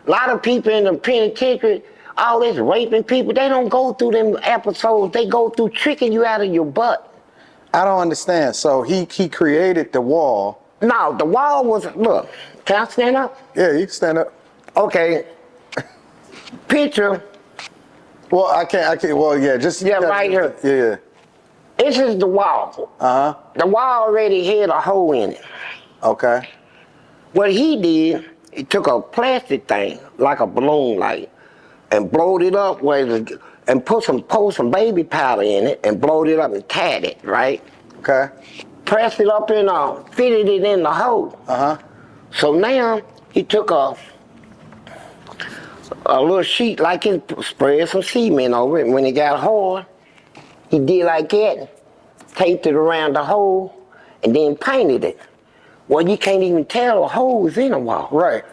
A lot of people in the penitentiary, all this raping people, they don't go through them episodes. They go through tricking you out of your butt. I don't understand. So he created the wall. No, the wall was, look, can I stand up? Yeah, you can stand up. Okay. Picture. Well, I can't, well, yeah, just. Yeah, right here. Yeah. This is the wall. Uh-huh. The wall already had a hole in it. Okay. What he did, he took a plastic thing, like a balloon light, and blowed it up and poured some baby powder in it and blowed it up and tied it, right? Okay. Pressed it up in fitted it in the hole. Uh-huh. So now he took a little sheet like it, spread some cement over it, and when it got hard, he did like that, taped it around the hole, and then painted it. Well, you can't even tell a hole is in a wall. Right.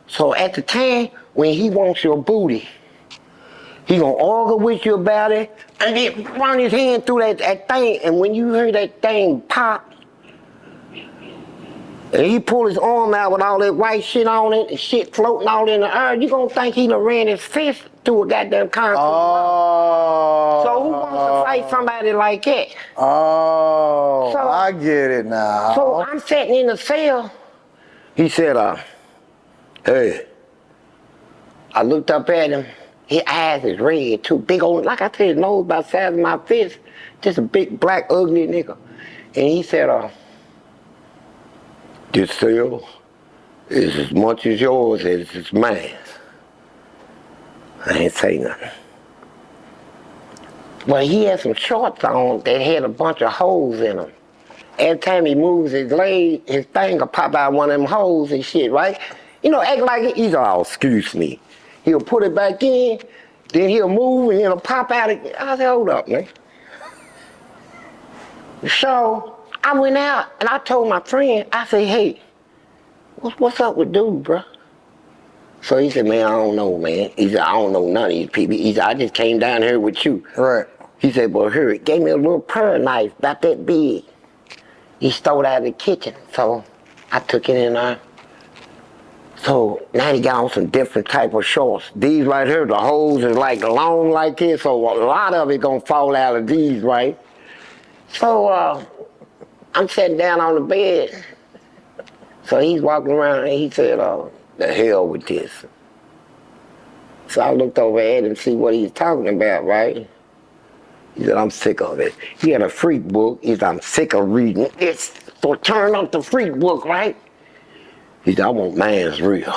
So at the time, when he wants your booty, he gonna argue with you about it, and then run his hand through that thing, and when you hear that thing pop, and he pull his arm out with all that white shit on it, and shit floating all in the air, you gonna think he done ran his fist through a goddamn concrete wall. So who wants to fight somebody like that? Oh, so, I get it now. So I'm sitting in the cell. He said, hey. I looked up at him. His eyes is red too. Big old, like I said, his nose about the size of my fist. Just a big, black, ugly nigga. And he said, this cell is as much as yours as it's mine. I ain't say nothing. But he had some shorts on that had a bunch of holes in them. Every time he moves his leg, his thing will pop out one of them holes and shit, right? You know, act like he's all, excuse me. He'll put it back in, then he'll move and it'll pop out again. I said, hold up, man. So I went out and I told my friend, I said, hey, what's up with dude, bro? So he said, man, I don't know, man. He said, I don't know none of these people. He said, I just came down here with you. Right. He said, well, here, it gave me a little pear knife about that big. He stole it out of the kitchen, so I took it in there. So now he got on some different type of shorts. These right here, the holes is like long like this, so a lot of it gonna fall out of these, right? So I'm sitting down on the bed. So he's walking around and he said, the hell with this. So I looked over at him to see what he's talking about, right? He said, I'm sick of it. He had a freak book. He said, I'm sick of reading this. So turn up the freak book, right? He said, I want man's real.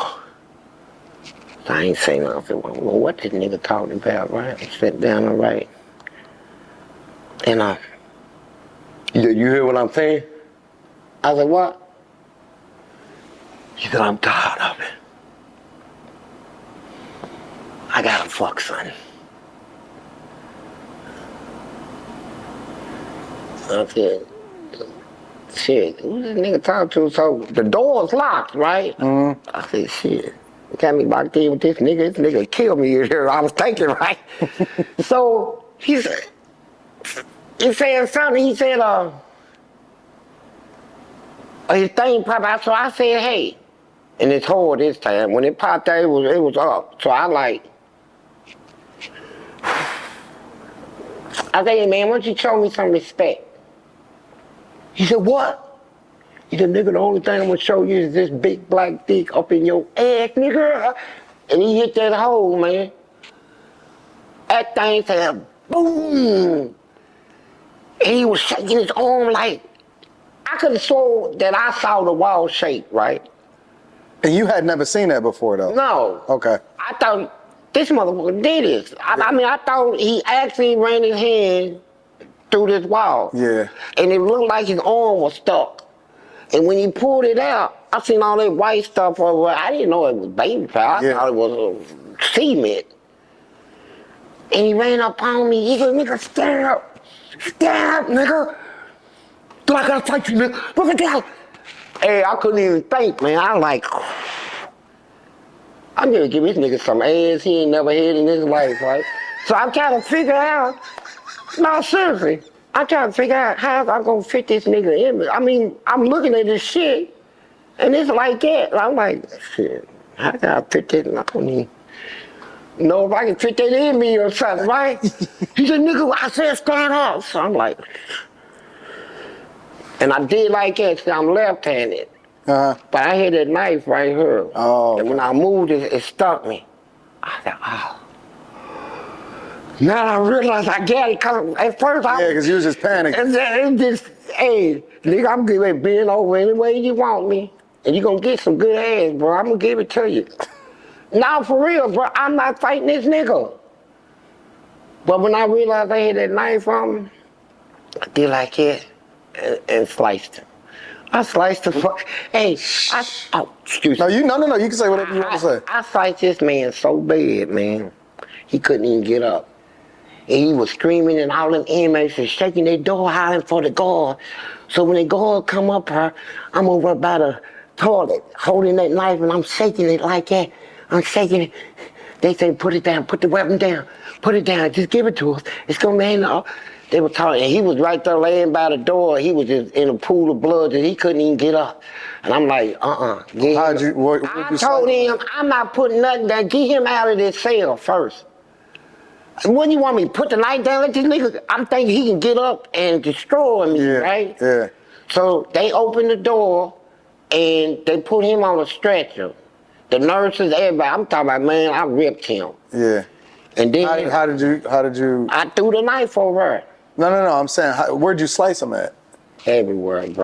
So I ain't saying nothing. Well, what this nigga talking about, right? I sat down and right. And he said, you hear what I'm saying? I said, what? He said, I'm tired of it. I gotta fuck, son. I said, shit, who this nigga talk to? So the door's locked, right? Mm-hmm. I said, shit, you got me locked in with this nigga kill me here. I was thinking, right? So he said something, he said, his thing popped out, so I said, hey, and it's hard this time. When it popped out, it was up. So I like, I said, hey man, why don't you show me some respect? He said, what? He said, nigga, the only thing I'm gonna show you is this big black dick up in your ass, nigga. And he hit that hole, man. That thing said, boom. And he was shaking his arm like, I could have sworn that I saw the wall shake, right? And you had never seen that before, though? No. Okay. I thought this motherfucker did this. I mean, I thought he actually ran his hand through this wall. Yeah. And it looked like his arm was stuck. And when he pulled it out, I seen all that white stuff over. I didn't know it was baby powder. I thought it was cement. And he ran up on me. He said, nigga, stand up. Stand up, nigga. Do I gotta fight you, nigga? Look at that. Hey, I couldn't even think, man. I was like, I'm gonna give this nigga some ass he ain't never had in his life, right? So I'm trying to figure out, no, seriously, I'm trying to figure out how I'm gonna fit this nigga in. I mean, I'm looking at this shit, and it's like that. I'm like, shit, I gotta put that, I don't even know if I can fit that in me or something, right? He said, nigga, I said stand up. So I'm like, and I did like that, see, I'm left-handed. But I had that knife right here. Oh, and when I moved it, it stuck me. I said, oh. Now I realize I got it, cause at first I... Yeah, because you was just panicking. It just, hey, nigga, I'm getting ready to bend over any way you want me. And you gonna get some good ass, bro. I'm gonna give it to you. Now, for real, bro, I'm not fighting this nigga. But when I realized I had that knife on me, I did like that and sliced him. I sliced the fuck. Hey, oh, excuse me. No. You can say whatever you want to say. I sliced this man so bad, man. He couldn't even get up. And he was screaming, and all them inmates was shaking their door, hollering for the guard. So when the guard come up here, I'm over by the toilet, holding that knife, and I'm shaking it like that. I'm shaking it. They say, put it down, put the weapon down, put it down, just give it to us. It's gonna land off. They were talking, and he was right there laying by the door. He was just in a pool of blood that he couldn't even get up. And I'm like, How'd you, I told him, I'm not putting nothing down. Get him out of this cell first. What do you want me to put the knife down? Let this nigga, I'm thinking he can get up and destroy me, right? Yeah. So they opened the door and they put him on a stretcher. The nurses, everybody, I'm talking about, man, I ripped him. Yeah. And then How did you? I threw the knife over her. No. I'm saying, where'd you slice him at? Everywhere, bro.